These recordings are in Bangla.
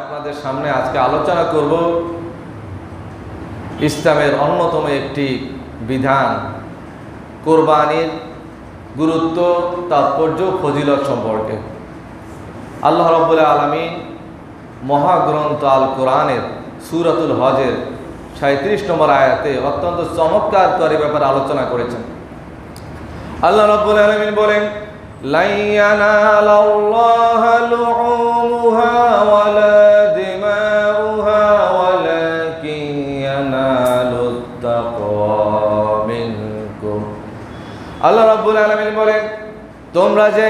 আপনাদের সামনে আজকে আলোচনা করব ইসলামের অন্যতম একটি বিধান কোরবানির গুরুত্ব, তাৎপর্য, ফজিলত সম্পর্কে। আল্লাহ রাব্বুল আলামিন মহাগ্রন্থ আল কোরআনের সূরাতুল হজের 37 নম্বর আয়াতে অত্যন্ত চমৎকার করে ব্যাপারে আলোচনা করেছেন। আল্লাহ রাব্বুল আলামিন বলেন, লা ইয়ানালাল্লাহু লুহুমুহা ওয়ালা দিমাউহা ওয়ালাকিন ইয়ানালুত তাকওয়া মিনকুম। আল্লাহ রাব্বুল আলামিন বলেন, তোমরা যে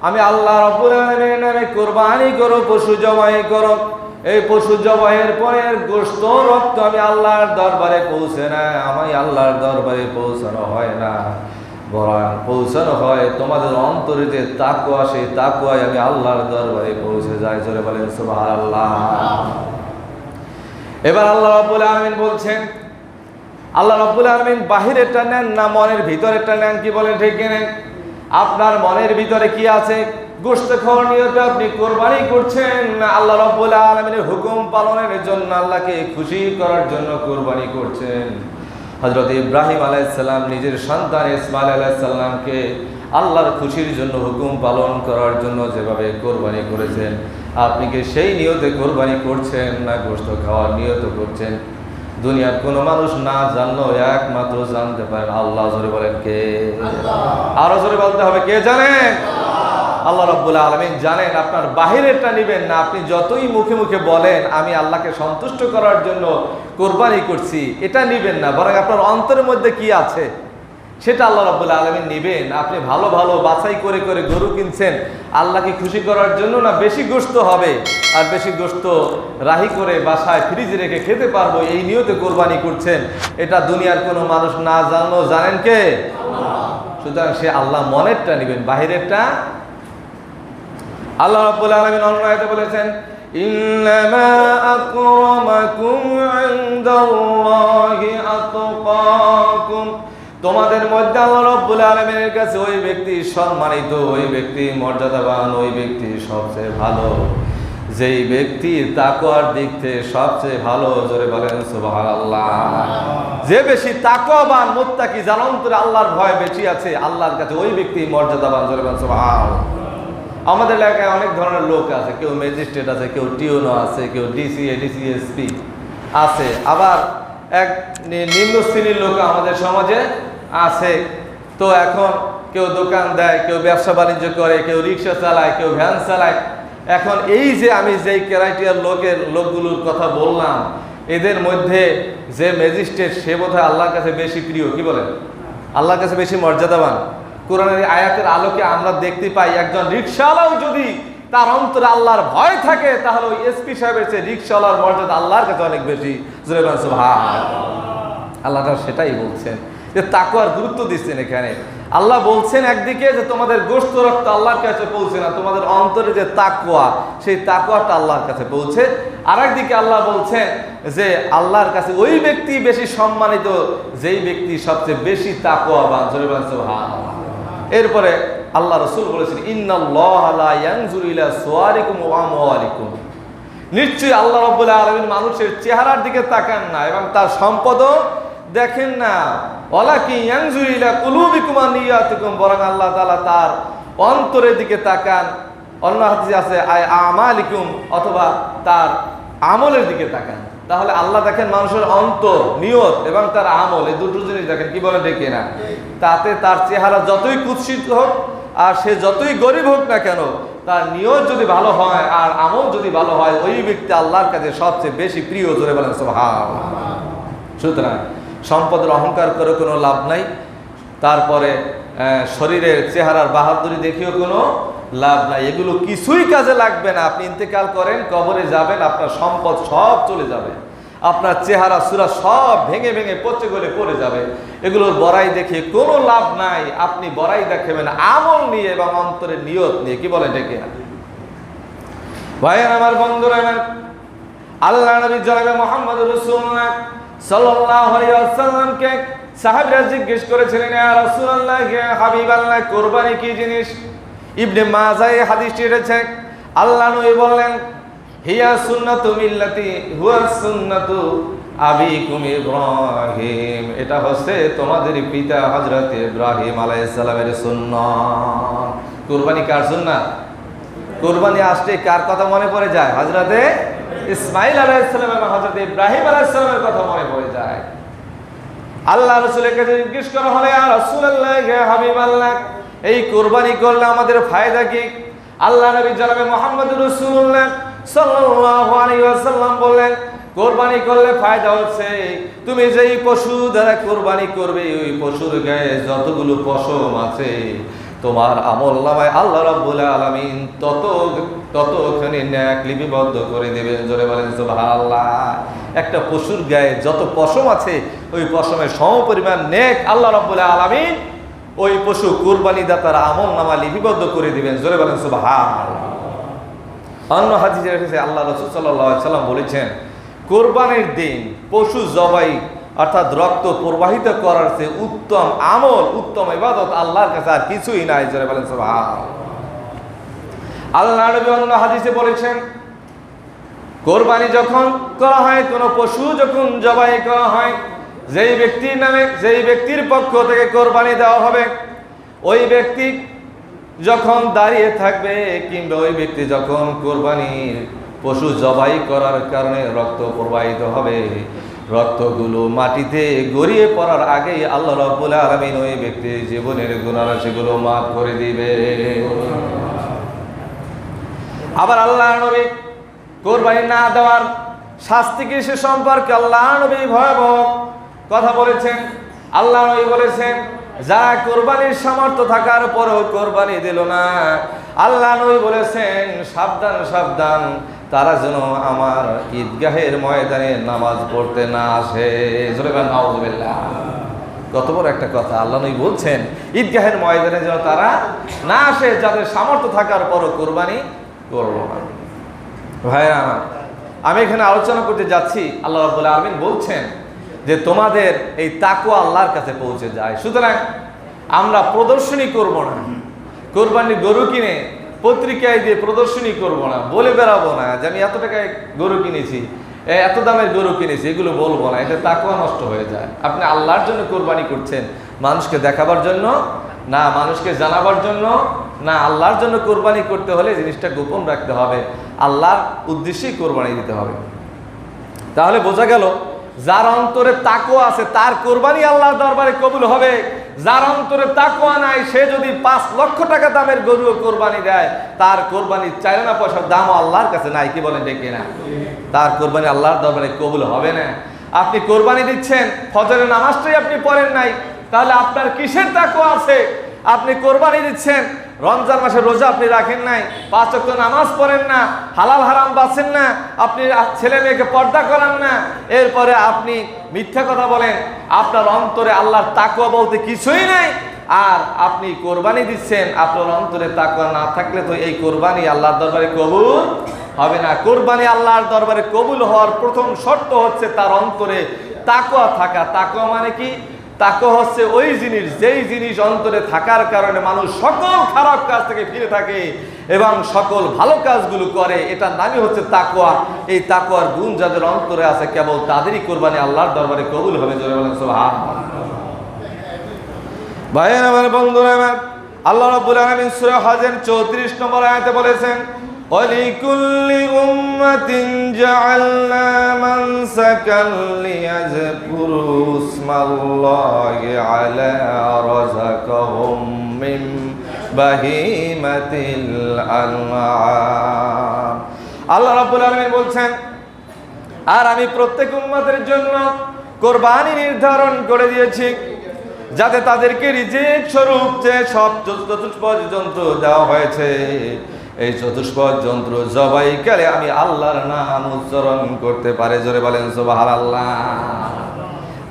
আমি আল্লাহ রাব্বুল আলামিনের নামে কুরবানি করো, পশু জবাই করো, এই পশু জবাইয়ের পরে গোশত রক্ত আমি আল্লাহর দরবারে পৌঁছে না, আমি আল্লাহর দরবারে পৌঁছানো হয় না, বরং পৌঁছানো হয় তোমাদের অন্তরে যে তাকওয়া, সেই তাকওয়ায় আমি আল্লাহর দরবারে পৌঁছে যাই। জোরে বলেন সুবহানাল্লাহ। এবার আল্লাহ রাব্বুল আলামিন বলছেন, আল্লাহ রাব্বুল আলামিন বাহিরেরটা নেন না মনের ভিতরেরটা নেন? কি বলেন, ঠিক কিনা? আপনার মনের ভিতরে কি আছে? গোশত খাওয়ার নিয়তে আপনি কোরবানি করছেন না আল্লাহ রাব্বুল আলামিনের হুকুম পালনের জন্য, আল্লাহকে খুশি করার জন্য কোরবানি করছেন? হযরত ইব্রাহিম আলাইহিস সালাম নিজের সন্তান ইসমাঈল আলাইহিস সালামকে আল্লাহর খুশির জন্য, হুকুম পালন করার জন্য যেভাবে কোরবানি করেছেন, আপনি কি সেই নিয়তে কোরবানি করছেন না গোশত খাওয়ার নিয়ত করছেন? দুনিয়ার কোনো মানুষ না জানলেও একমাত্র জানতে পারেন আল্লাহ। জোরে বলেন কে? আরো জোরে বলতে হবে, কে জানেন? আল্লাহ রাব্বুল আলামিন জানেন। আপনার বাহিরেরটা নেবেন না। আপনি যতই মুখে মুখে বলেন আমি আল্লাহকে সন্তুষ্ট করার জন্য কোরবানি করছি, এটা নেবেন না, বরং আপনার অন্তরের মধ্যে কি আছে সেটা আল্লাহ রাব্বুল আলামিন নেবেন। আপনি ভালো ভালো বাছাই করে করে গরু কিনছেন আল্লাহকে খুশি করার জন্য না, বেশি গোশত হবে আর বেশি গোশত রাহি করে বাসায় ফ্রিজে রেখে খেতে পারবো এই নিয়তে কোরবানি করছেন, এটা দুনিয়ার কোনো মানুষ না জানলেও জানেন কে? সুতরাং সে আল্লাহ মনেরটা নেবেন, বাহিরেরটা। আল্লাহ রাব্বুল আলামিন অন্য আয়াতে বলেছেন, ইন্নামা আকরামাকুম ইনদাল্লাহি আতকাকুম। তোমাদের মধ্যে আল্লাহ রাব্বুল আলামিনের কাছে ওই ব্যক্তি সম্মানিত, ওই ব্যক্তি মর্যাদাবান, ওই ব্যক্তি সবচেয়ে ভালো, যেই ব্যক্তি তাকওয়ার দিক থেকে সবচেয়ে ভালো। জোরে বলেন সুবহানাল্লাহ। যে বেশি তাকওয়াবান, মুত্তাকি, যার অন্তরে আল্লাহর ভয় বেশি আছে, আল্লাহর কাছে ওই ব্যক্তি মর্যাদাবান। জোরে বলেন সুবহানাল্লাহ। আমাদের এলাকায় অনেক ধরনের লোক আছে, কেউ ম্যাজিস্ট্রেট আছে, কেউ টিওনো আছে, কেউ ডিসিএ, ডিসিএসপি আছে, আবার এক নিম্ন শ্রেণীর লোক আমাদের সমাজে আছে। তো এখন কেউ দোকান দেয়, কেউ ব্যবসা বাণিজ্য করে, কেউ রিক্সা চালায়, কেউ ভ্যান চালায়। এখন এই যে আমি যেই ক্রাইটেরিয়ার লোকগুলোর কথা বললাম, এদের মধ্যে যে ম্যাজিস্ট্রেট সে বোধহয় আল্লাহর কাছে বেশি প্রিয়। কি বলেন? আল্লাহর কাছে বেশি মর্যাদাবান। কোরআনের আয়াতের আলোকে আমরা দেখতে পাই, একজন রিক্সাওয়ালাও যদি তার অন্তরে আল্লাহর ভয় থাকে, তাহলে ওই এসপি সাহেবের চেয়ে রিক্সাওয়ালার মর্যাদা আল্লাহর কাছে অনেক বেশি। আল্লাহ সেটাই বলছেন যে তাকওয়ার গুরুত্ব দিচ্ছেন এখানে। আল্লাহ বলছেন একদিকে যে তোমাদের গোশত রক্ত আল্লাহর কাছে পৌঁছে না, তোমাদের অন্তরে যে তাকওয়া, সেই তাকওয়াটা আল্লাহর কাছে পৌঁছে। আর একদিকে আল্লাহ বলছেন যে আল্লাহর কাছে ওই ব্যক্তি বেশি সম্মানিত, যেই ব্যক্তি সবচেয়ে বেশি তাকওয়াবান। সুবহানাল্লাহ। এরপরে আল্লাহ রাসূল বলেছেন, ইন্নাল্লাহা লা ইয়ানজুরু ইলা সুওয়ারিকুম ওয়া আমওয়ালিকুম। নিশ্চয়ই আল্লাহ রাব্বুল আলামিন মানুষের চেহারার দিকে তাকান না এবং তার সম্পদও দেখেন না, ওয়ালাকিন ইয়ানজুরু ইলা কুলুবিকুম ওয়া নিয়াতিকুম, বরং আল্লাহ তাআলা তার অন্তরের দিকে তাকান। অন্য হাদিসে আছে আমালিকুম, অথবা তার আমলের দিকে তাকান। তাহলে আল্লাহ দেখেন মানুষের অন্তর, নিয়ত এবং তার আমল, এই দুটো জিনিস দেখেন। কি বলে দেখে না? তাতে তার চেহারা যতই কুৎসিত হোক আর সে যতই গরিব হোক না কেন, তার নিয়ত যদি ভালো হয় আর আমল যদি ভালো হয়, ওই ব্যক্তি আল্লাহর কাছে সবচেয়ে বেশি প্রিয়। জোরে বলেন সুবহানাল্লাহ। সুতরাং সম্পদের অহংকার করে কোনো লাভ নাই, তারপরে শরীরের চেহারার বাহাদুরি দেখিও কোনো লাভ নাই। এগুলো কিছুই কাজে লাগবে না। আপনি ইন্তেকাল করেন, কবরে যাবেন, আপনার সম্পদ সব চলে যাবে, আপনার চেহারা সুরা সব ভেঙে ভেঙে পচে গলে পড়ে যাবে। এগুলোর বড়াই দেখে কোনো লাভ নাই। আপনি বড়াই দেখাবেন আমল নিয়ে এবং অন্তরের নিয়ত নিয়ে। কি বলে ডেকে না ভাইয়ের আমার, বন্ধুরা আমার, আল্লাহ নবী জনাবে মুহাম্মদ রাসূলুল্লাহ সাল্লাল্লাহু আলাইহি ওয়াসাল্লামকে সাহাবীরা জিজ্ঞেস করেছিলেন, ইয়া রাসূলুল্লাহ, ইয়া হাবিবাল্লাহ, কুরবানি কি জিনিস? ইবনে মাজাহ এই হাদিসটি এনেছে। আল্লাহ নবী বললেন, হিয়া সুন্নাতু মিল্লাতি হুয়া সুন্নাতু আবিকুম ইব্রাহিম, এটা হচ্ছে তোমাদের পিতা হযরত ইব্রাহিম আলাইহিস সালামের সুন্নাত। কুরবানি কার সুন্নাত? কুরবানি আসলে কার কথা মনে পড়ে যায়? হযরতে ইসমাঈল আলাইহিস সালাম এবং হযরত ইব্রাহিম আলাইহিস সালামের কথা মনে পড়ে যায়। আল্লাহ রাসূলের কাছে জিজ্ঞেস করা হলো, ইয়া রাসূলুল্লাহ, ইয়া হাবিবাল্লাহ, এই কুরবানি করলে আমাদের ফায়দা কি? আল্লাহ নবী জনাবে মুহাম্মদুর রাসূলুল্লাহ সাল্লাল্লাহু আলাইহি ওয়াসাল্লাম বললেন, কুরবানি করলে ফায়দা হচ্ছে তুমি যেই পশু দ্বারা কুরবানি করবে ওই পশুর গায়ে যতগুলো পশম আছে তোমার আমলনামায় আল্লাহ রাব্বুল আলামিন ততখানি নেক লিপিবদ্ধ করে দেবেন। জোরে বলেন সুবহানাল্লাহ। একটা পশুর গায়ে যত পশম আছে ওই পশমের সমপরিমাণ নেক আল্লাহ রাব্বুল আলামিন ওই পশু কুরবানি দাতার আমলনামা লিপিবদ্ধ করে দিবেন। জোরে বলেন সুবহানাল্লাহ। অন্য হাদিসে এসেছে আল্লাহ রাসূল সাল্লাল্লাহু আলাইহি ওয়াসাল্লাম বলেছেন, কুরবানির দিন পশু জবাই অর্থাৎ রক্ত প্রবাহিত করার চেয়ে উত্তম আমল, উত্তম ইবাদত আল্লাহর কাছে আর কিছুই নাই। জোরে বলেন সুবহানাল্লাহ। আল্লাহ নবী অন্য হাদিসে বলেছেন, কুরবানি যখন করা হয়, কোন পশু যখন জবাই করা হয়, যেই ব্যক্তির নামে, যেই ব্যক্তির পক্ষ থেকে কোরবানি দেওয়া হবে, ওই ব্যক্তি যখন দাঁড়িয়ে থাকবে কিংবা ওই ব্যক্তি যখন কোরবানির পশু জবাই করার কারণে রক্ত প্রবাহিত হবে, রক্তগুলো মাটিতে গড়িয়ে পড়ার আগেই আল্লাহ রাব্বুল আলামিন ওই ব্যক্তির জীবনের গুনাহগুলো মাফ করে দিবে। আবার আল্লাহ নবী কোরবানি না দেওয়ার শাস্তি কি সে সম্পর্কে আল্লাহ নবী ভয়াবহ কথা বলেছেন। আল্লাহ নবী বলেছেন, যারা কোরবানির সামর্থ্য থাকার পরেও কোরবানি দিল না, আল্লাহ নবী বলেছেন, সাবধান সাবধান, তারা যেন আমার ঈদগাহের ময়দানে নামাজ পড়তে না আসে। জোরে বলেন নাউযুবিল্লাহ। কত বড় একটা কথা আল্লাহ নবী বলছেন, ঈদগাহের ময়দানে যেন তারা না আসে যাদের সামর্থ্য থাকার পরও কোরবানি করলো না। ভাইরা আমার, আমি এখানে আলোচনা করতে যাচ্ছি, আল্লাহ রাব্বুল আলামিন বলছেন যে তোমাদের এই তাকওয়া আল্লাহর কাছে পৌঁছে যায়। সুতরাং আমরা প্রদর্শনী করব না, কোরবানির গরু কিনে পত্রিকায় দিয়ে প্রদর্শনী করব না, বলে বেড়াবো না যে আমি এত টাকায় গরু কিনেছি, এত দামের গরু কিনেছি, এগুলো বলবো না। এটা তাকওয়া নষ্ট হয়ে যায়। আপনি আল্লাহর জন্য কোরবানি করছেন, মানুষকে দেখাবার জন্য না, মানুষকে জানাবার জন্য না, আল্লাহর জন্য কোরবানি করতে হলে জিনিসটা গোপন রাখতে হবে, আল্লাহর উদ্দেশ্যেই কোরবানি দিতে হবে। তাহলে বোঝা গেল, যার অন্তরে তাকওয়া আছে তার কোরবানি আল্লাহর দরবারে কবুল হবে। যার অন্তরে তাকওয়া নাই, সে যদি 5 লক্ষ টাকা দামের গরু কোরবানি দেয়, তার কোরবানি 4 আনা পয়সার দামও আল্লাহর কাছে নাই। কি বলেন ঠিক না? তার কোরবানি আল্লাহর দরবারে কবুল হবে না। আপনি কোরবানি দিচ্ছেন, ফজরের নামাজটাই আপনি পড়েন নাই, তাহলে আপনার কিসের তাকওয়া আছে? আপনি কোরবানি দিচ্ছেন, রমজান মাসে রোজা আপনি রাখেন নাই, 5 ওয়াক্ত নামাজ পড়েন না, হালাল হারাম বাঁচেন না, আপনি ছেলে মেয়েকে পর্দা করান না, এরপরে আপনি মিথ্যা কথা বলেন, আপনার অন্তরে আল্লাহর তাকওয়া বলতে কিছুই নাই, আর আপনি কোরবানি দিচ্ছেন, আপনার অন্তরে তাকওয়া না থাকলে তো এই কোরবানি আল্লাহর দরবারে কবুল হবে না। কোরবানি আল্লাহর দরবারে কবুল হওয়ার প্রথম শর্ত হচ্ছে তার অন্তরে তাকওয়া থাকা। তাকওয়া মানে কি? তাকওয়া হচ্ছে ওই জিনিস, যেই জিনিস অন্তরে থাকার কারণে মানুষ সকল খারাপ কাজ থেকে ফিরে থাকে এবং সকল ভালো কাজগুলো করে, এটার নামই হচ্ছে তাকওয়া। এই তাকওয়ার গুণ যাদের অন্তরে আছে কেবল তাদেরই কোরবানি আল্লাহর দরবারে কবুল হবে। জোরে বলেন সুবহানাল্লাহ। ভাইয়েরা আমার, বন্ধুরা আমার, আল্লাহ রাব্বুল আলামিন সূরা হজের 34 নম্বর আয়াতে বলেছেন, وَلِكُلِّ أُمَّةٍ جَعَلْنَا مَنسَكًا لِيَذْكُرُوا اسْمَ اللَّهِ عَلَى رَزَقَهُم مِّن بَهِيمَةِ الْأَنْعَامِ। আল্লাহ রাব্বুল আলামিন বলছেন, আর আমি প্রত্যেক উম্মতের জন্য কোরবানি নির্ধারণ করে দিয়েছি, যাতে তাদেরকে রিজিক স্বরূপ যে সব চতুষ্পদ যন্ত্র দেওয়া হয়েছে, এই চতুষ্পদ যন্ত্র জবাইকালে আমি আল্লাহর নাম উচ্চারণ করতে পারে। জোরে বলেন সুবহানাল্লাহ।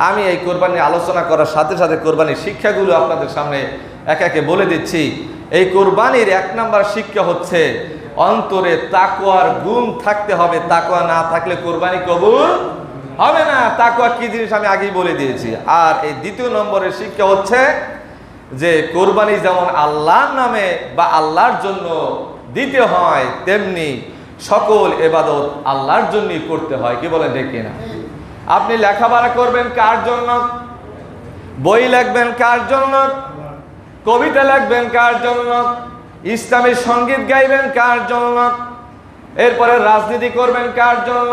আমি এই কোরবানি আলোচনা করার সাথে সাথে কোরবানির শিক্ষাগুলো আপনাদের সামনে একে একে বলে দিচ্ছি। এই কোরবানির 1 নম্বর শিক্ষা হচ্ছে অন্তরে তাকওয়ার গুণ থাকতে হবে। তাকওয়া না থাকলে কোরবানি কবুল হবে না। তাকওয়া কি জিনিস আমি আগেই বলে দিয়েছি। আর এই দ্বিতীয় নম্বরের শিক্ষা হচ্ছে যে কোরবানি যেমন আল্লাহর নামে বা আল্লাহর জন্য দিতে হয়, তেমনি সকল ইবাদত আল্লাহর জন্যই করতে হয়। কি বলেন ঠিক কিনা? আপনি লেখাপড়া করবেন কার জন্য? বই লিখবেন কার জন্য? কবিতা লিখবেন কার জন্য? ইসলামী সঙ্গীত গাইবেন কার জন্য? এরপরে রাজনীতি করবেন কার জন্য?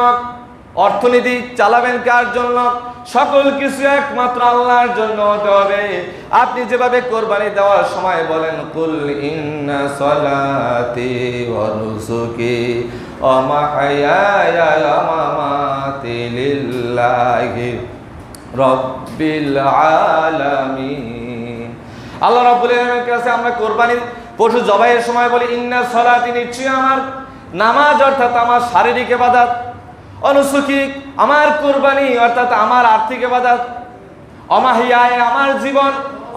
অর্থনীতি চালাবেন কার জন্য? সকল কিছু একমাত্র আল্লাহর জন্য হতে হবে। আপনি যেভাবে কোরবানি দেওয়ার সময় বলেন কুল ইন্না সলাতি ওয়া নুসুকি ওয়া মাহইয়ায়া ওয়া মামাতি লিল্লাহি রাব্বিল আলামিন। আল্লাহ রাব্বুল আলামিনের কাছে আমরা কোরবানি পশু জবাইয়ের সময় বলি ইন্না সলাতি, নিশ্চয়ই আমার নামাজ অর্থাৎ আমার শারীরিক ইবাদত, অনুসুকি আমার কুরবানি অর্থাৎ আমার আর্থিক ইবাদত, অমাহিয়ায় আমার জীবন,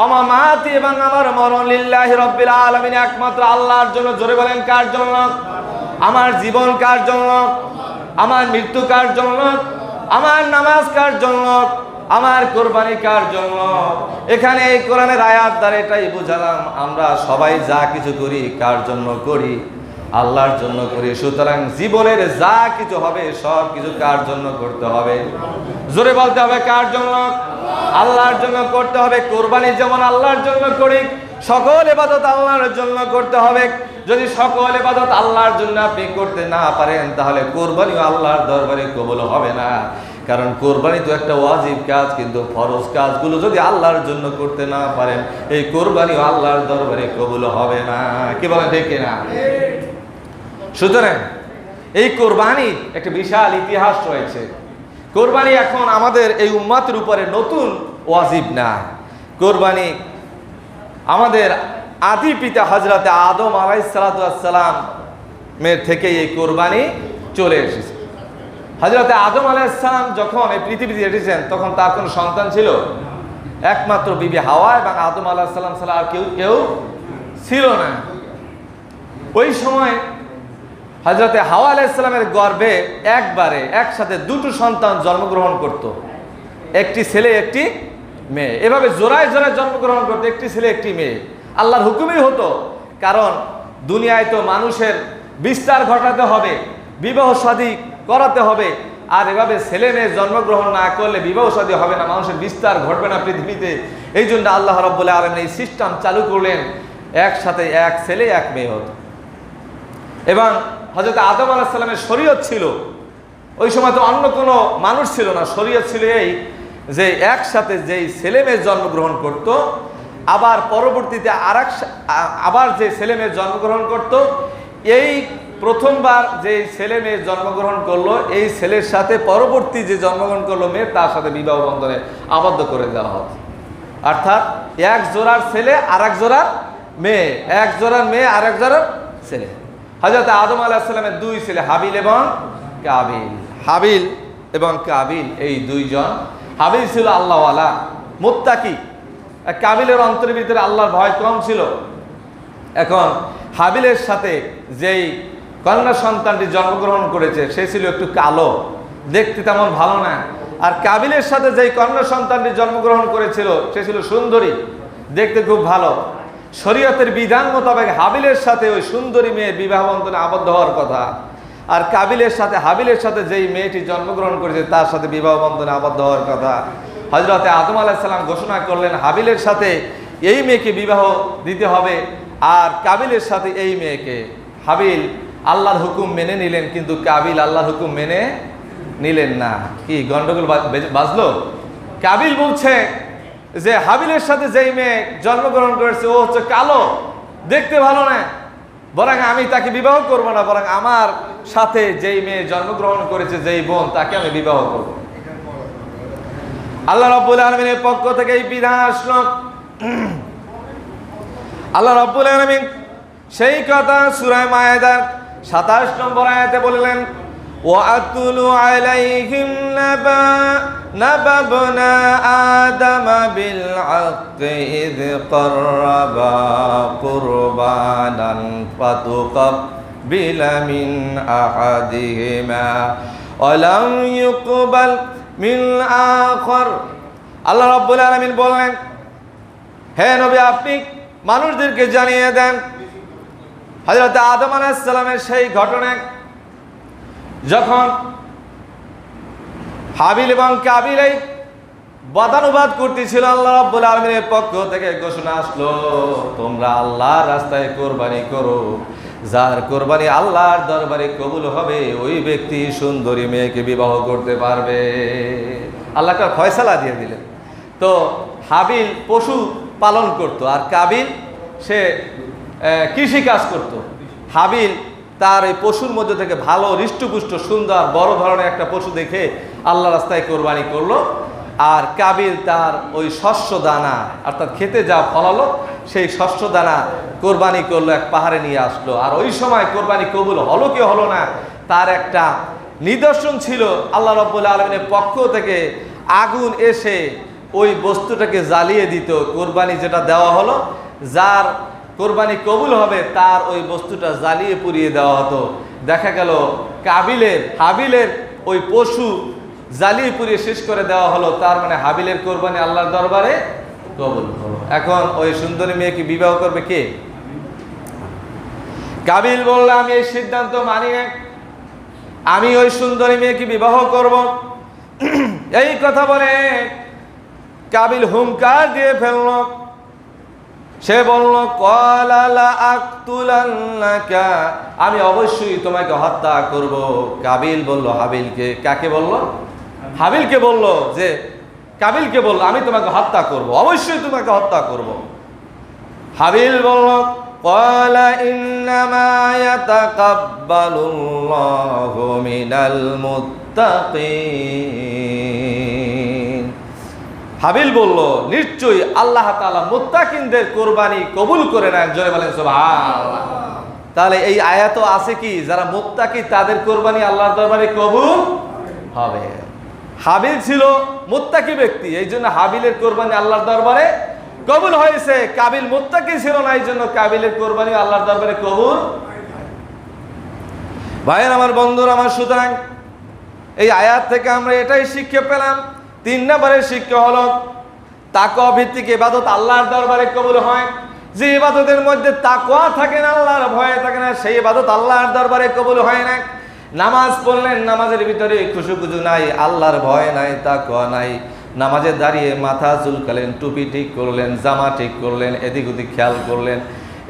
অমামাতি এবং আমার মরণ লিল্লাহি রাব্বিল আলামিন একমাত্র আল্লাহর জন্য। জোরে বলেন কার জন্য? আমার জীবন কার জন্য? আমার মৃত্যু কার জন্য? আমার নামাজ কার জন্য? আমার কোরবানি কার জন্য? এখানে এই কোরআনের আয়াত দ্বারা এটাই বুঝালাম আমরা সবাই যা কিছু করি কার জন্য করি? আল্লাহর জন্য করি। সুতরাং জীবনের যা কিছু হবে সব কিছু কার জন্য করতে হবে? জোরে বলতে হবে কার জন্য? আল্লাহর জন্য করতে হবে। কোরবানি যেমন আল্লাহর জন্য করি, সকল ইবাদত আল্লাহর জন্য করতে হবে। যদি সকল ইবাদত আল্লাহর জন্য আপনি করতে না পারেন তাহলে কোরবানিও আল্লাহর দরবারে কবুল হবে না। কারণ কোরবানি তো একটা ওয়াজিব কাজ, কিন্তু ফরজ কাজগুলো যদি আল্লাহর জন্য করতে না পারেন এই কোরবানিও আল্লাহর দরবারে কবুল হবে না। কি বলেন ঠিক কিনা? সুতরাং এই কোরবানির একটা বিশাল ইতিহাস রয়েছে। কোরবানি এখন আমাদের এই উম্মতের উপরে নতুন ওয়াজিব না। কোরবানি আমাদের আদি পিতা হযরতে আদম আলাইহিস সালাতু ওয়াস সালামের থেকে এই কোরবানি চলে এসেছে। হযরতে আদম আলাইহিস সালাম যখন এই পৃথিবীতে এসেছেন তখন তার কোনো সন্তান ছিল? একমাত্র বিবি হাওয়া এবং আদম আলাইহিস সালাম ছাড়া আর কেউ ছিল না। ওই সময় হযরতে হাওয়া আলাইহিস সালামের গর্ভে একবারে একসাথে দুটো সন্তান জন্মগ্রহণ করত, একটি ছেলে একটি মেয়ে। এভাবে জোড়ায় জোড়ায় জন্মগ্রহণ করতো, একটি ছেলে একটি মেয়ে। আল্লাহর হুকুমই হতো, কারণ দুনিয়ায় তো মানুষের বিস্তার ঘটাতে হবে, বিবাহ শাদী করাতে হবে। আর এভাবে ছেলে মেয়ে জন্মগ্রহণ না করলে বিবাহ শাদী হবে না, মানুষের বিস্তার ঘটবে না পৃথিবীতে। এই জন্য আল্লাহ রাব্বুল আলামিন এই সিস্টেম চালু করলেন, একসাথে এক ছেলে এক মেয়ে হতো। এবং হযরত আদম আলাইহিস সালামের শরীয়ত ছিল, ওই সময় তো অন্য কোনো মানুষ ছিল না। শরীয়ত ছিল এই যে একসাথে যেই ছেলে মেয়ে জন্মগ্রহণ করত, আবার পরবর্তীতে আবার যে ছেলে মেয়ে জন্মগ্রহণ করত, এই প্রথমবার যে ছেলে মেয়ে জন্মগ্রহণ করলো এই ছেলের সাথে পরবর্তী যে জন্মগ্রহণ করলো মেয়ে তার সাথে বিবাহ বন্ধনে আবদ্ধ করে দেওয়া হতো। অর্থাৎ এক জোড়ার ছেলে আর এক জোড়ার মেয়ে, এক জোড়ার মেয়ে আর এক জোড়ার ছেলে। হযরত আদম আলাইহিস সালামের দুই ছেলে হাবিল এবং কাবিল। হাবিল এবং কাবিল এই দুইজন, হাবিল ছিল আল্লাহওয়ালা মুত্তাকি, কাবিলের অন্তরের ভিতরে আল্লাহর ভয় কম ছিল। এখন হাবিলের সাথে যেই কন্যা সন্তানটি জন্মগ্রহণ করেছে সে ছিল একটু কালো, দেখতে তেমন ভালো না। আর কাবিলের সাথে যেই কন্যা সন্তানটি জন্মগ্রহণ করেছিল সে ছিল সুন্দরী, দেখতে খুব ভালো। শরীয়তের বিধান মোতাবেক হাবিলের সাথে ওই সুন্দরী মেয়ের বিবাহ বন্ধনে আবদ্ধ হওয়ার কথা, আর কাবিলের সাথে হাবিলের সাথে যেই মেয়েটি জন্মগ্রহণ করেছে তার সাথে বিবাহ বন্ধনে আবদ্ধ হওয়ার কথা। হযরতে আদম আলাইহিস সালাম ঘোষণা করলেন হাবিলের সাথে এই মেয়েকে বিবাহ দিতে হবে আর কাবিলের সাথে এই মেয়েকে। হাবিল আল্লাহর হুকুম মেনে নিলেন, কিন্তু কাবিল আল্লাহর হুকুম মেনে নিলেন না। কি গন্ডগোল বাজলো? কাবিল বলছে যে হাবিলের সাথে যেই মেয়ে জন্মগ্রহণ করেছে ও হচ্ছে কালো, দেখতে ভালো না, বরং আমি তাকে বিবাহ করবো না, বরং আমার সাথে যেই মেয়ে জন্মগ্রহণ করেছে যেই বোন তাকে আমি বিবাহ করব। আল্লাহ রাব্বুল আলামিনের পক্ষ থেকে এই বিধান আসলো। আল্লাহ রাব্বুল আলামিন সেই কথা সূরা মায়েদার 27 নম্বর আয়াতে বললেন وَأَتْلُ عَلَيْهِمْ نَبَأَ ابْنَ آدَمَ بِالْحَقِّ إِذْ قَرَّبَا قُرْبَانًا فَتُقَبَّلَ مِنْ أَحَدِهِمَا وَلَمْ يُقْبَلْ মিন আখর। আল্লাহ রাব্বুল আলামিন বললেন, হে নবী আপনি মানুষদেরকে জানিয়ে দেন হযরত আদম আলাইহিস সালামের সেই ঘটনা, যখন হাবিল এবং কাবিল এই বাদানুবাদ করতেছিল, আল্লাহ রাব্বুল আলামিনের পক্ষ থেকে ঘোষণা আসলো, তোমরা আল্লাহর রাস্তায় কোরবানি করো, যার কোরবানি আল্লাহর দরবারে কবুল হবে ওই ব্যক্তি সুন্দরী মেয়েকে বিবাহ করতে পারবে। আল্লাহ একটা ফয়সালা দিয়ে দিলেন। তো হাবিল পশু পালন করত, আর কাবিল সে কৃষি কাজ করত। হাবিল তার এই পশুর মধ্যে থেকে ভালো হৃষ্টপুষ্ট সুন্দর বড় ধরনের একটা পশু দেখে আল্লাহ রাস্তায় কোরবানি করলো, আর কাবিল তার ওই শস্য দানা অর্থাৎ খেতে যা ফলালো সেই শস্য দানা কোরবানি করলো, এক পাহাড়ে নিয়ে আসলো। আর ওই সময় কোরবানি কবুল হলো কি হলো না তার একটা নিদর্শন ছিল, আল্লাহ রাব্বুল আলামিনের পক্ষ থেকে আগুন এসে ওই বস্তুটাকে জ্বালিয়ে দিত। কোরবানি যেটা দেওয়া হলো, যার কোরবানি কবুল হবে তার ওই বস্তুটা জ্বালিয়ে পুড়িয়ে দেওয়া হতো। দেখা গেল হাবিলের ওই পশু জ্বালিয়ে পুড়িয়ে শেষ করে দেওয়া হলো, তার মানে হাবিলের কোরবানি আল্লাহর দরবারে কবুল হলো। এখন ওই সুন্দরী মেয়েকে বিবাহ করবে কে? কাবিল বলল, আমি এই সিদ্ধান্ত মানি না, আমি ওই সুন্দরী মেয়েকে বিবাহ করব। এই কথা বলে কাবিল হুঙ্কার দিয়ে ফেলল। সে বলল, ক্বালা লা আকতুলান্নাকা, আমি অবশ্যই তোমাকে হত্যা করব। কাবিল বলল হাবিলকে, কাকে বলল? হাবিলকে বলল, যে কাবিলকে বলল আমি তোমাকে হত্যা করব, অবশ্যই তোমাকে হত্যা করব। হাবিল বলল, ক্বালা ইন্নামা ইয়াতাকাব্বালুল্লাহু মিনাল মুত্তাকিন। হাবিল বলল, নিশ্চয়ই আল্লাহ তাআলা মুত্তাকিনদের কোরবানি কবুল করে নেন। জোরে বলেন সুবহানাল্লাহ। তাহলে এই আয়াত আছে কি, যারা মুত্তাকি তাদের কোরবানি আল্লাহর দরবারে কবুল হবে। হাবিল ছিল মুত্তাকি ব্যক্তি, এই জন্য হাবিলের কোরবানি আল্লাহর দরবারে কবুল হয়েছে। কাবিল মুত্তাকি ছিল না, এই জন্য কাবিলের কোরবানি আল্লাহর দরবারে কবুল। ভাইয়ের আমার, বন্ধুরা আমার, সুতরাং এই আয়াত থেকে আমরা এটাই শিক্ষা পেলাম। 3 নম্বরের শিক্ষা হলো তাকওয়া ভিত্তিক ইবাদত আল্লাহর দরবারে কবুল হয়। যে ইবাদতের মধ্যে তাকওয়া থাকে না, আল্লাহর ভয় থাকে না, সেই ইবাদত আল্লাহর দরবারে কবুল হয় না। নামাজ পড়লেন, নামাজের ভিতরে খুশুখুজু নাই, আল্লাহর ভয় নাই, তাকওয়া নাই। নামাজে দাঁড়িয়ে মাথা চুলকালেন, টুপি ঠিক করলেন, জামা ঠিক করলেন, এদিক ওদিক খেয়াল করলেন,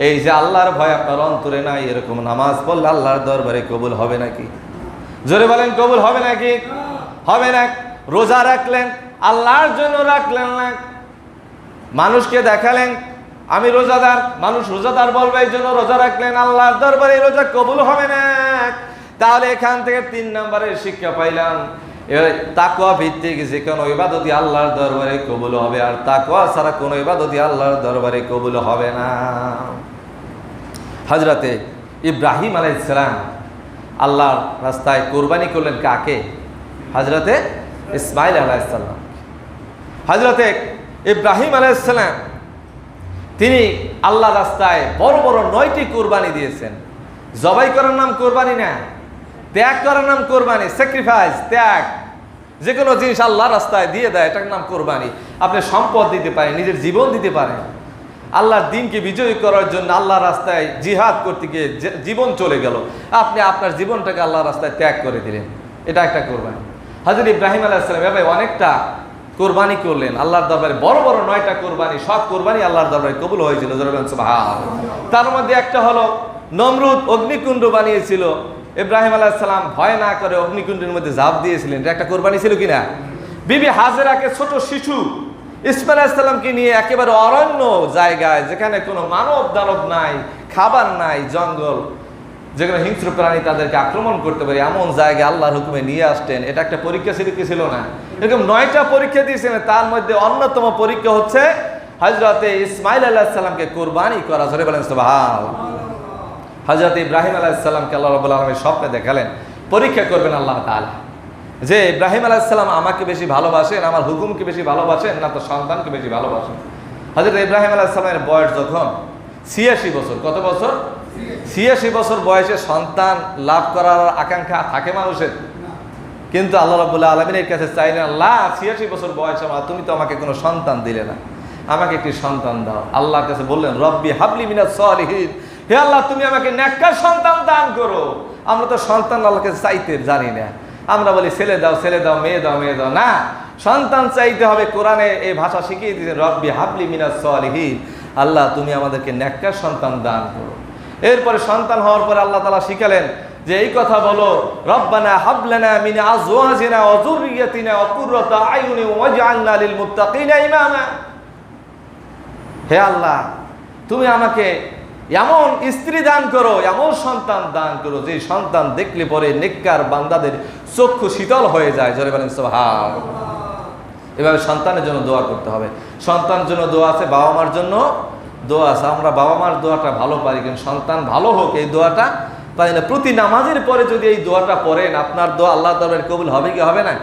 এই যে আল্লাহর ভয় আপনার অন্তরে নাই, এরকম নামাজ পড়লে আল্লাহর দরবারে কবুল হবে নাকি? জোরে বলেন, কবুল হবে নাকি? হবে না। রোজা রাখলেন, আল্লাহর জন্য রাখলেন না, মানুষকে দেখালেন আমি রোজাদার, মানুষ রোজাদার বলবে এই জন্য রোজা রাখলেন, আল্লাহর দরবারে রোজা কবুল হবে না। তাহলে এখান থেকে 3 নম্বরের শিক্ষা পাইলাম, তাকওয়া ভিত্তিক যে কোনো ইবাদতই আল্লাহর দরবারে কবুল হবে, আর তাকওয়া ছাড়া কোনো ইবাদতই আল্লাহর দরবারে কবুল হবে না। হযরতে ইব্রাহিম আলাইহিস সালাম আল্লাহর রাস্তায় কোরবানি করলেন কাকে? হযরতে ইসমাইল আলাইহিস সালাম। হযরতে ইব্রাহিম আলাইহিস সালাম তিনি আল্লাহর রাস্তায় বড় বড় 9টি কোরবানি দিয়েছেন। জবাই করার নাম কোরবানি না, ত্যাগ করার নাম কোরবানি, স্যাক্রিফাইস, ত্যাগ। যে কোনো জিনিস আল্লাহর রাস্তায় দিয়ে দেয়, এটার নাম কোরবানি। আপনি সম্পদ দিতে পারেন, নিজের জীবন দিতে পারেন, আল্লাহর দ্বীনকে বিজয়ী করার জন্য আল্লাহর রাস্তায় জিহাদ করতে গিয়ে জীবন চলে গেল, আপনি আপনার জীবনটাকে আল্লাহর রাস্তায় ত্যাগ করে দিলেন, এটা একটা কোরবানি। হযরত ইব্রাহিম আলাইহিস সালাম এভাবে অনেকটা কোরবানি করলেন আল্লাহর দরবারে, বড় বড় 9টা কোরবানি, সব কোরবানি আল্লাহর দরবারে কবুল হয়েছিল। সুবহানাল্লাহ। তার মধ্যে একটা হলো নমরুদ অগ্নিকুণ্ড বানিয়েছিল, ইব্রাহিম আলাইহিস সালাম ভয় না করে অগ্নিকুণ্ডের মধ্যে ঝাঁপ দিয়েছিলেন, এটা একটা কোরবানি ছিল কিনা? বিবি হাজেরাকে ছোট শিশু ইসমাঈল আলাইহিস সালামকে নিয়ে একেবারে অরণ্য জায়গায়, যেখানে কোনো মানব দানব নাই, খাবার নাই, জঙ্গল, যেখানে হিংস্র প্রাণী তাদেরকে আক্রমণ করতে পারে, এমন জায়গায় আল্লাহর হুকুমে নিয়ে আসতেন। এটা একটা পরীক্ষা ছিল কি ছিল না? এরকম 9টা পরীক্ষা দিয়েছিলেন, তার মধ্যে অন্যতম পরীক্ষা হচ্ছে হযরতে ইসমাঈল আলাইহিস সালামকে কোরবানি করা। জোরে বলেন সুবহানাল্লাহ। হযরত ইব্রাহিম আলাইহিস সালামকে আল্লাহ রাব্বুল আলামিন স্বপ্নে দেখালেন, পরীক্ষা করবেন আল্লাহ তাআলা, যে ইব্রাহিম আলাইহিস সালাম আমাকে বেশি ভালোবাসেন, আমার হুকুমকে বেশি ভালোবাসেন, না তো সন্তানকে বেশি ভালোবাসেন? হযরত ইব্রাহিম আলাইহিস সালামের বয়স যখন 86 বছর, কত বছর? 86 বছর বয়সে সন্তান লাভ করার আকাঙ্ক্ষা থাকে মানুষের? কিন্তু আল্লাহ রাব্বুল আলামিনের কাছে চাইলেন, আল্লাহ 86 বছর বয়স আমার, তুমি তো আমাকে কোনো সন্তান দিলে না, আমাকে একটি সন্তান দাও। আল্লাহর কাছে বললেন, রব্বি হাবলি মিনাস সালিহিন, হে আল্লাহ তুমি আমাকে নেককার সন্তান দান করো। আমরা তো সন্তান আল্লাহকে চাইতে জানি না, আমরা বলি ছেলে দাও ছেলে দাও, মেয়ে দাও মেয়ে দাও। না, সন্তান চাইতে হবে। কোরআনে এই ভাষা শিখিয়ে দিয়েছেন, রব্বি হাবলি মিনাস সালিহিন, আল্লাহ তুমি আমাদেরকে নেককার সন্তান দান করো। এরপরে সন্তান হওয়ার পরে আল্লাহ তাআলা শিখালেন যে এই কথা বলো, রব্বানা হাবলানা মিন আজওয়াজিনা ওয়া যুররিয়াতিনা ওয়া কুররাতা আয়ুনি ওয়াজআলনা লিল মুত্তাকিনা ইমামা। হে আল্লাহ তুমি আমাকে এমন স্ত্রী দান করো, এমন সন্তান দান করো যে সন্তান দেখলে পরে নেককার বান্দাদের চক্ষু শীতল হয়ে যায়। জোরে বলেন সুবহানাল্লাহ। এভাবে সন্তানের জন্য দোয়া করতে হবে। সন্তানের জন্য দোয়া আছে, বাবা মার জন্য দোয়া আছে। আমরা বাবা মার দোয়াটা ভালো পারি, কিন্তু সন্তান ভালো হোক এই দোয়াটা পারি না। প্রতি নামাজের পরে যদি এই দোয়াটা পড়েন, আপনার দোয়া আল্লাহ দরবারে কবুল হবে কি হবে না?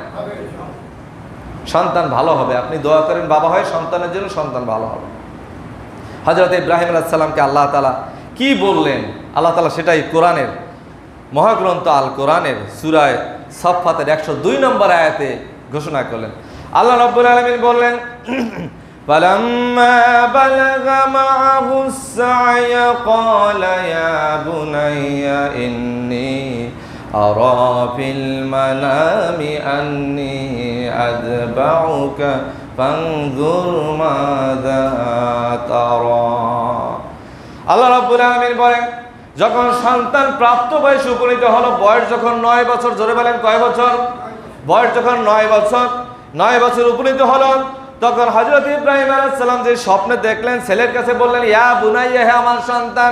সন্তান ভালো হবে। আপনি দোয়া করেন বাবা হয় সন্তানের জন্য, সন্তান ভালো হবে। হযরত ইব্রাহিম আলাইহিস সালামকে আল্লাহ তাআলা কি বললেন, আল্লাহ তাআলা সেটাই কোরআনের মহাগ্রন্থ আল কোরআনের সূরা সাফফাতের 102 নম্বর আয়াতে ঘোষণা করলেন। আল্লাহ রাব্বুল আলামিন বললেন, ফালাম্মা বালাগা মাআহুস সা'য়া ক্বালা ইয়া বুনাইয়া ইন্নী আরা ফিল মানামি আন্নী আযবাউকা ফানজুর মাযা তারা। আল্লাহ রাব্বুল আলামিন বলেন, যখন সন্তান প্রাপ্ত বয়সে উপনীত হলো, বয়স যখন 9 বছর, জোরে বলেন কয় বছর? বয়স যখন 9 বছর উপনীত হলো, তখন হযরত ইব্রাহিম আলাইহিস সালাম যে স্বপ্নে দেখলেন, ছেলের কাছে বললেন, ইয়া বুনাইয়া, হে আমার সন্তান,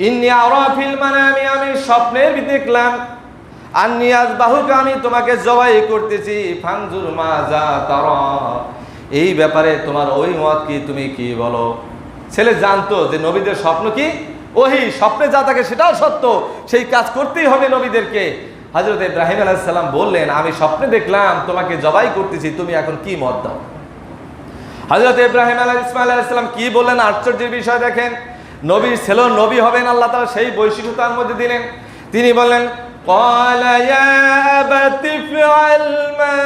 ইন্নী আরা ফিল মানামি, আমি স্বপ্নের ভিতরে দেখলাম, আন্নী আযবাহুকা, আমি তোমাকে জবাই করতেছি, ফানজুর মাযা তারা, এই ব্যাপারে তোমার ওই মত কি, তুমি কি বলো? ছেলে জানতো যে নবীদের স্বপ্ন কি ওহী, স্বপ্নে যা থাকে সেটাও সত্য, সেই কাজ করতেই হবে নবীদেরকে। হযরত ইব্রাহিম আলাইহিস সালাম বললেন, আমি স্বপ্নে দেখলাম তোমাকে জবাই করতেছি, তুমি এখন কি মত দাও? হযরত ইব্রাহিম ইসমাঈল আলাইহিস সালাম কি বললেন, আশ্চর্যের বিষয় দেখেন। নবীর ছেলে নবী হবেন, আল্লাহ তাআলা সেই বৈশিষ্ট্য তার মধ্যে দিলেন। তিনি বললেন, ক্বালা ইয়া আবাতি ফআল মা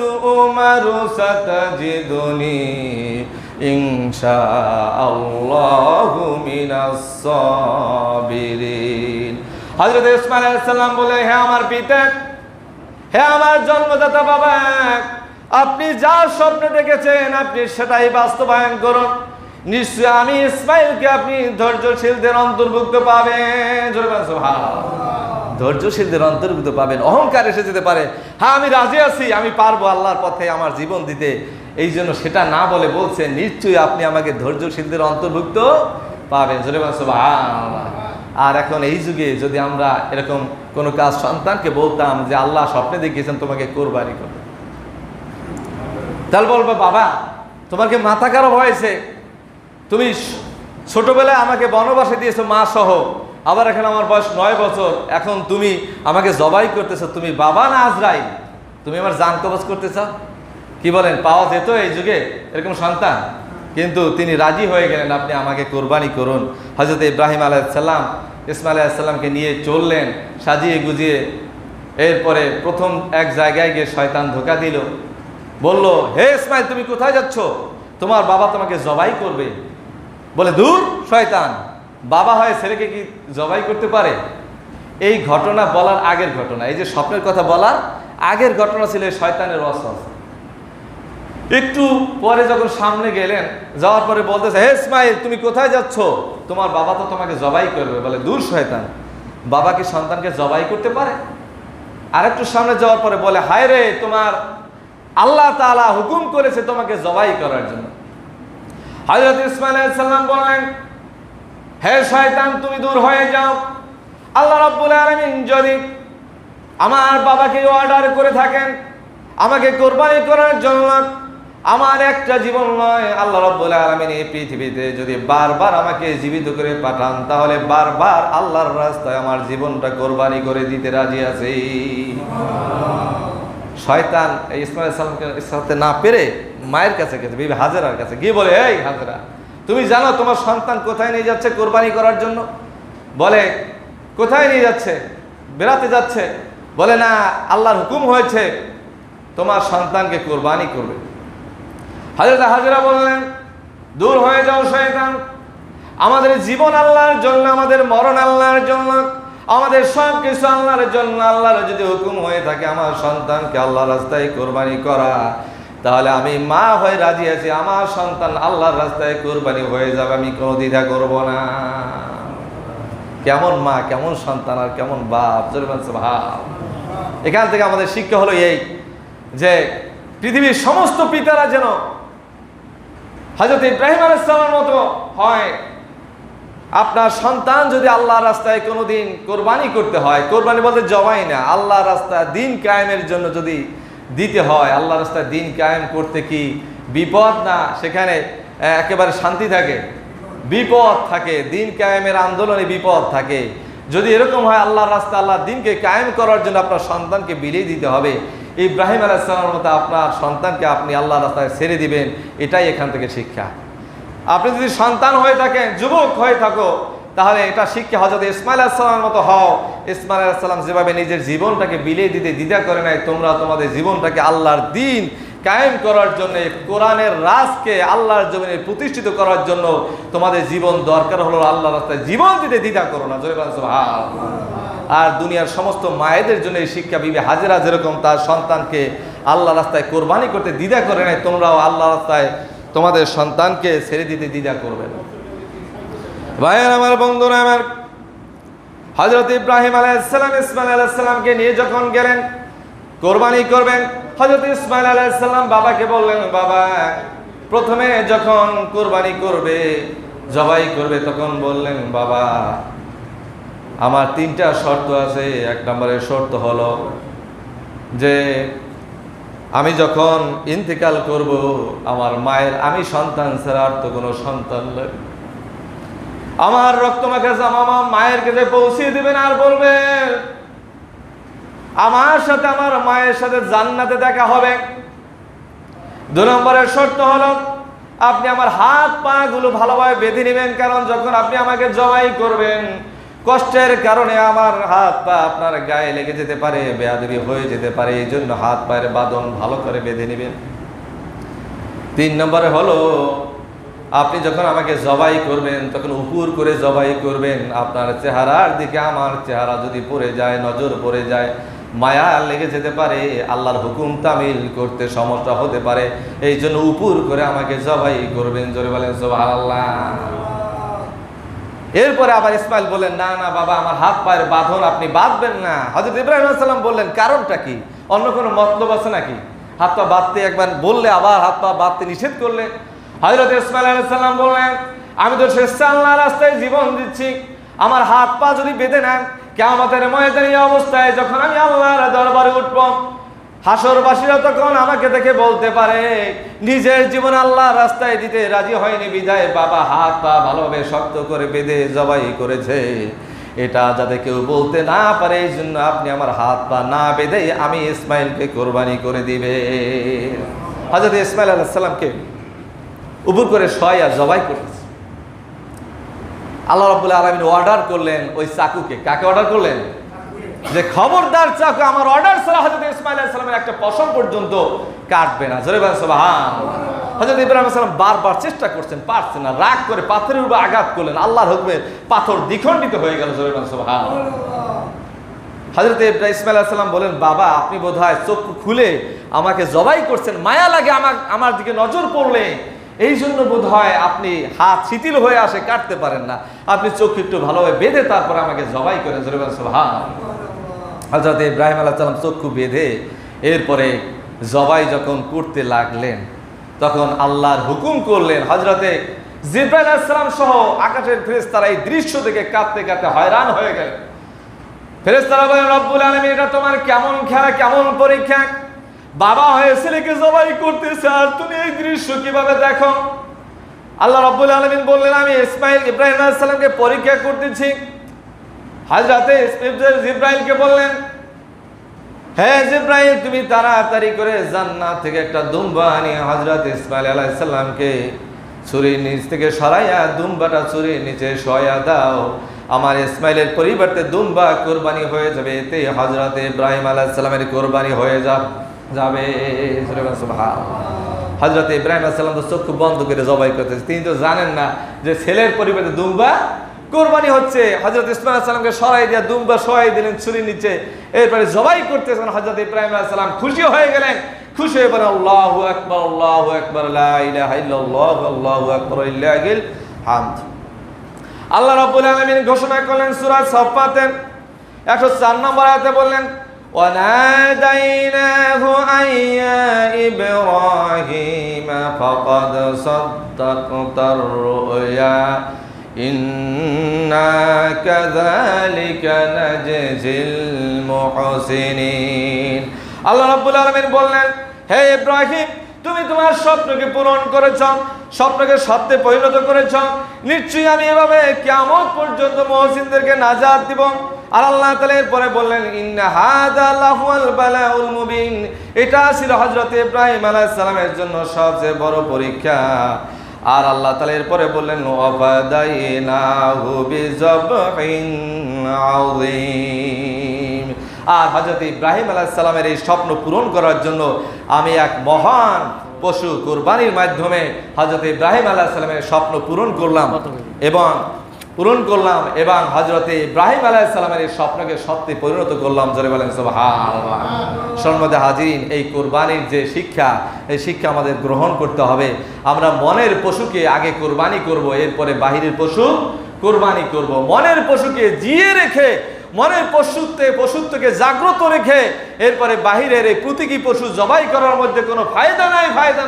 তু'মারু সাতাজিদুনি ইনশাআল্লাহু মিনাস সাবিরিন। হযরত ইসমাঈল আলাইহিস সালাম বলে, হে আমার পিতা, হে আমার জন্মদাতা বাবা, আপনি যা স্বপ্ন দেখেছেন আপনি সেটাই বাস্তবায়ন করুন। নিশ্চয় আমি ইসমাঈলকে আপনি ধৈর্যশীলদের অন্তর্ভুক্ত পাবেন। জোরে বলেন সুবহানাল্লাহ। ধৈর্যশীলদের অন্তর্ভুক্ত পাবেন। অহংকার এসে যেতে পারে, হ্যাঁ আমি রাজি আছি, আমি পারবো আল্লাহর পথে আমার জীবন দিতে, এই জন্য সেটা না বলে বলছেন, নিশ্চয়ই আপনি আমাকে ধৈর্যশীলদের অন্তর্ভুক্ত পাবেন। জোরে বলেন সুবহানাল্লাহ। আর এখন এই যুগে যদি আমরা এরকম কোনো কাজ সন্তানকে বলতাম যে আল্লাহ স্বপ্নে দেখিয়েছেন তোমাকে কোরবানি করতে, তাহলে বলবো, বাবা তোমার কি মাথা খারাপ হয়েছে? তুমি ছোটবেলায় আমাকে বনবাসে দিয়েছো মা সহ, আবার এখন আমার বয়স 9 বছর, এখন তুমি আমাকে জবাই করতেছো, তুমি বাবা না আজরাইল? তুমি আমার জান কবজ করতে চাও? কি বলেন, পাওয়া যেত এই যুগে এরকম সন্তান? কিন্তু তিনি রাজি হয়ে গেলেন, আপনি আমাকে কোরবানি করুন। হযরত ইব্রাহিম আলাইহিস সালাম ইসমাঈল আলাইহিস সালামকে নিয়ে চললেন সাজিয়ে গুজিয়ে। এরপরে প্রথম এক জায়গায় গিয়ে শয়তান ধোঁকা দিল, বলল, হে ইসমাঈল তুমি কোথায় যাচ্ছ? তোমার বাবা তোমাকে জবাই করবে। বলে, দূর শয়তান, বাবা হয়ে ছেলেকে কি জবাই করতে পারে? এই ঘটনা বলার আগের ঘটনা, এই যে স্বপ্নের কথা বলার আগের ঘটনা ছিল শয়তানের ওয়াসওয়াসা। একটু পরে যখন সামনে গেলেন, যাওয়ার পরে বলতেছে, হে ইসমাঈল তুমি কোথায় যাচ্ছ? তোমার বাবা তো তোমাকে জবাই করবে। বলে, দূর শয়তান, বাবা কি সন্তানকে জবাই করতে পারে? আরেকটু সামনে যাওয়ার পরে বলে, হায় রে, তোমার আল্লাহ তাআলা হুকুম করেছে তোমাকে জবাই করার জন্য। হযরত ইসমাঈল আলাইহিস সালাম বললেন, হে শয়তান তুমি দূর হয়ে যাও। আল্লাহ রাব্বুল আলামিন যদি আমার বাবাকে অর্ডার করে থাকেন আমাকে কোরবানি করার জন্য, আমার একটা জীবন নয়, আল্লাহ রাব্বুল আলামিন এই পৃথিবীতে যদি বারবার আমাকে জীবিত করে পাঠান, তাহলে বারবার আল্লাহর রাস্তায় আমার জীবনটা কোরবানি করে দিতে রাজি আছি। শয়তান এই ইসমাঈল সালামকে সাথে না পেরে মায়ের কাছে গেছে, বিবি হাজেরার কাছে গিয়ে বলে, এই হাজেরা, তুমি জানো তোমার সন্তান কোথায় নিয়ে যাচ্ছে কোরবানি করার জন্য? বলে, কোথায় নিয়ে যাচ্ছে? বেড়াতে যাচ্ছে। বলে না, আল্লাহর হুকুম হয়েছে তোমার সন্তানকে কোরবানি করবে। হযরত হাজেরা বললেন, দূর হয়ে যাও শয়তান, আমাদের জীবন আল্লাহর জন্য, আমাদের মরণ আল্লাহর জন্য, আমাদের সব কিছু আল্লাহর জন্য। আল্লাহর যদি হুকুম হয়ে থাকে আমার সন্তানকে আল্লাহর রাস্তায় কোরবানি করা, তাহলে আমি মা হয়ে রাজি আছি, আমার সন্তান আল্লাহর রাস্তায় কোরবানি হয়ে যাবে, আমি কোনো দ্বিধা করব না। কেমন মা, কেমন সন্তান, আর কেমন বাপ, ভাব। এখান থেকে আমাদের শিক্ষা হলো এই যে পৃথিবীর সমস্ত পিতারা যেন হযরত ইব্রাহিম আলাইহিস সালামের মতো হয়। আপনার সন্তান যদি আল্লাহর রাস্তায় কোনোদিন কোরবানি করতে হয়, কোরবানি বলতে জবাই না, আল্লাহর রাস্তায় দিন কায়েমের জন্য যদি দিতে হয়, আল্লাহর রাস্তায় দিন কায়েম করতে কি বিপদ না? সেখানে একেবারে শান্তি থাকে? বিপদ থাকে, দিন কায়েমের আন্দোলনে বিপদ থাকে। যদি এরকম হয় আল্লাহর রাস্তায় আল্লাহর দিনকে কায়েম করার জন্য আপনার সন্তানকে বিলিয়ে দিতে হবে, ইব্রাহিম আলাইহিস সালামের মতো আপনার সন্তানকে আপনি আল্লাহর রাস্তায় ছেড়ে দিবেন, এটাই এখান থেকে শিক্ষা। আপনি যদি সন্তান হয়ে থাকেন, যুবক হয়ে থাকো, তাহলে এটা শিক্ষা হযরত ইসমাঈল আলাইহিস সালামের মতো হও। ইসমাঈল আলাইহিস সালাম যেভাবে নিজের জীবনটাকে বিলিয়ে দিতে দ্বিধা করে নাই, তোমরা তোমাদের জীবনটাকে আল্লাহর দিন কায়েম করার জন্য, কোরআনের রাজকে আল্লাহর জমিনে প্রতিষ্ঠিত করার জন্য তোমাদের জীবন দরকার হলো, আল্লাহর রাস্তায় জীবন দিতে দ্বিধা করো না। জোরে বলেন সুবহানাল্লাহ। আর দুনিয়ার সমস্ত মায়েদের জন্য এই শিক্ষা, বিবি হাজেরা যেরকম তার সন্তানকে আল্লাহর রাস্তায় কোরবানি করতে দ্বিধা করে নাই, তোমরাও আল্লাহর রাস্তায় তোমাদের সন্তানকে ছেড়ে দিতে দ্বিধা করবে না। ভাইয়ের আমার, বন্ধুরা আমার, হযরত ইব্রাহিম আলাইহিস সালাম ইসমাঈল আলাইহিস সালামকে নিয়ে যখন গেলেন কোরবানি করবেন, হযরত ইসমাঈল আলাইহিস সালাম বাবাকে বললেন, বাবা প্রথমে যখন কোরবানি করবে, জবাই করবে, তখন বললেন, বাবা আমার 3টা শর্ত আছে। 1 নম্বরের শর্ত হলো যে আমি যখন ইন্তেকাল করব, আমার মায়ের, আমি সন্তান ছাড়া আর তো কোনো সন্তান নেই, আমার রক্তমাখা জামা মায়ের কাছে পৌঁছে দিবেন, আর বলবেন আমার সাথে আমার মায়ের সাথে জান্নাতে দেখা হবে। 2 নম্বরের শর্ত হলো আপনি আমার হাত পা গুলো ভালোভাবে বেঁধে নেবেন, কারণ যখন আপনি আমাকে জবাই করবেন, কষ্টের কারণে আমার হাত পা আপনার গায়ে লেগে যেতে পারে, বেয়াদবি হয়ে যেতে পারে, এই জন্য হাত পায়ের বাঁধন ভালো করে বেঁধে নেবেন। 3 নম্বরে হলো আপনি যখন আমাকে জবাই করবেন, তখন উপর করে জবাই করবেন, আপনার চেহারার দিকে আমার চেহারা যদি পড়ে যায়, নজর পড়ে যায়, মায়া লেগে যেতে পারে, আল্লাহর হুকুম তামিল করতে সমস্যা হতে পারে, এই জন্য উপর করে আমাকে জবাই করবেন। জোরে বলেন সুবহানাল্লাহ। এরপরে আবার ইসমাইল বললেন, না না বাবা, আমার হাত পায়ের বাঁধন আপনি বাঁধবেন না। হযরত ইব্রাহিম আলাইহিস সালাম বললেন, কারণটা কি? অন্য কোনো মতলব আছে নাকি? হাত পা বাঁধতে একবার বললে আবার হাত পা বাঁধতে নিষেধ করলে? হযরত ইসমাইল আলাইহিস সালাম বললেন, আমি তো স্বেচ্ছায় আল্লাহর রাস্তায় জীবন দিচ্ছি, আমার হাত পা যদি বেঁধে নেন, কিয়ামতের ময়দানে এই অবস্থায় যখন আমি আল্লাহর দরবারে উঠব, হাসরবাসীরা তখন আমাকে দেখে বলতে পারে, নিজের জীবন আল্লাহর রাস্তায় দিতে রাজি হয়নি বিধায় বাবা হাত পা ভালোভাবে শক্ত করে বেঁধে জবাই করেছে, এটা যাতে কেউ বলতে না পারে, এই জন্য আপনি আমার হাত পা না বেঁধে আমি ইসমাইলকে কোরবানি করে দিবে। হযরত ইসমাইল আলাইহিস সালামকে উপর করে শোয়া জবাই করেছে। আল্লাহ রাব্বুল আলামিন অর্ডার করলেন ওই চাকুকে। কাকে অর্ডার করলেন? যে খবরদার চাকু আমার অর্ডার ছাড়া হযরত ইসমাঈল আলাইহিস সালামের একটা পশম পর্যন্ত কাটবে না। জোরে বলেন সুবহানাল্লাহ। হযরত ইব্রাহিম আলাইহিস সালাম বারবার চেষ্টা করছেন, পারছেন না, রাগ করে পাথরের উপর আঘাত করলেন, আল্লাহর হুকুমে পাথর দ্বিখণ্ডিত হয়ে গেল। জোরে বলেন সুবহানাল্লাহ। হযরত ইসমাঈল আলাইহিস সালাম বলেন, বাবা আপনি বোধহয় চক্ষু খুলে আমাকে জবাই করছেন, মায়া লাগে আমার দিকে নজর পড়লে, এই জন্য বোধ হয় আপনি হাত শিথিল হয়ে আসে, কাটতে পারেন না, আপনি চোখ একটু ভালোভাবে বেঁধে তারপর আমাকে জবাই করেন। জোরে বলেন সুবহানাল্লাহ। হযরত ইব্রাহিম আলাইহিস সালাম চক্ষু বেঁধে এরপরে জবাই যখন করতে লাগলেন, তখন আল্লাহর হুকুম করলেন, হযরতে জিবরাইল আলাইহিস সালাম সহ আকাশের ফেরেশতারা এই দৃশ্য দেখে কাঁদতে কাঁদতে হয়রান হয়ে গেলেন। ফেরেশতারা বলেন, রব্বুল আলামিন এটা তোমার কেমন খেলা, কেমন পরীক্ষা, বাবা হয়ে ছেলেকে জবাই করতেছে আর তুমি এই দৃশ্য কিভাবে দেখো? আল্লাহ রাব্বুল আলামিন বললেন, আমি ইব্রাহিম আলাইহিস সালামকে পরীক্ষা করতেছি। হযরতে জিবরাইলকে বললেন, হে জিবরাইল তুমি তাড়াতাড়ি করে জান্নাত থেকে একটা দুম্বা নিয়ে হযরত ইসমাঈল আলাইহিস সালামকে ছুরির নিচ থেকে সরাইয়া দুম্বাটা ছুরির নিচে শোয়া দাও। আমার ইসমাইলের পরিবর্তে দুম্বা কোরবানি হয়ে যাবে, এতে হযরত ইব্রাহিম আলাইহিস সালামের কোরবানি হয়ে যাবে। হযরত ইব্রাহিম আলাইহিস সালাম তো চক্ষু বন্ধ করে জবাই করতেছে, তিনি তো জানেন না যে ছেলের পরিবর্তে দুম্বা কোরবানি হচ্ছে। হযরত ইসমাইল আলাইহিস সালামকে সরাই দিয়ে দুম্বা সরাই দিলেন ছুরির নিচে, এরপরে জবাই করতেছেন। হযরত ইব্রাহিম আলাইহিস সালাম খুশি হয়ে গেলেন, খুশি হয়ে বলেন আল্লাহু আকবার, আল্লাহু আকবার, লা ইলাহা ইল্লাল্লাহ, আল্লাহু আকবার, লিল্লাহিল হামদ। আল্লাহ রাব্বুল আলামিন ঘোষণা করলেন সূরা সাফফাতের 104 নম্বর আয়াতে বললেন, ওয়ানাদাইনাহু আইয়া ইব্রাহিম ফাকাদ সাদ্দাকতার রুয়া ইন্না কাযালিকা নাজজিল মুহসিনিন। আল্লাহ রাব্বুল আলামিন বললেন, হে ইব্রাহিম, তুমি তোমার স্বপ্নকে পূরণ করেছ, স্বপ্নকে সত্যে পরিণত করেছ। নিশ্চয়ই আমি এভাবে কিয়ামত পর্যন্ত মুহসিনদেরকে নাজাত দিব। আর আল্লাহ তাআলা এরপরে বললেন, ইন্না হাযা লাহুল বালাউল মুবিন, এটা ছিল হযরত ইব্রাহিম আলাইহিস সালামের জন্য সবচেয়ে বড় পরীক্ষা। আর আল্লাহ তাআলা এরপরে বললেন, ওয়াফাদাইনাহু বিযাবহিন আযীম। আর হযরত ইব্রাহিম আলাইহিস সালামের এই স্বপ্ন পূরণ করার জন্য আমি এক মহান পশু কুরবানির মাধ্যমে হযরত ইব্রাহিম আলাইহিস সালামের স্বপ্ন পূরণ করলাম এবং হযরত ইব্রাহিম আলাইহিস সালামের এই স্বপ্নকে সত্যে পরিণত করলাম। জোরে বলেন সুবহানাল্লাহ। সম্মানিত হাজিরিন, এই কুরবানির যে শিক্ষা, এই শিক্ষা আমাদের গ্রহণ করতে হবে। আমরা মনের পশুকে আগে কুরবানি করব, এরপরে বাহিরের পশু কুরবানি করব। মনের পশুকে জিয়ে রেখে, মনের পশুত্বকে জাগ্রত রেখে এরপরে বাহিরের এই প্রতীকী পশু জবাই করার মধ্যে কোনো ফায়দা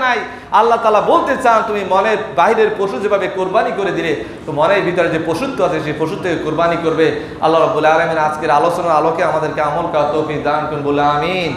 নাই। আল্লাহ তাআলা বলতে চান, তুমি মনের বাহিরের পশু যেভাবে কোরবানি করে দিলে, তো মনের ভিতরে যে পশুত্ব আছে সেই পশুত্বকে কোরবানি করবে। আল্লাহ রাব্বুল আলামিন আজকের আলোচনার আলোকে আমাদেরকে আমল করার তৌফিক দান করুন বলে আমিন।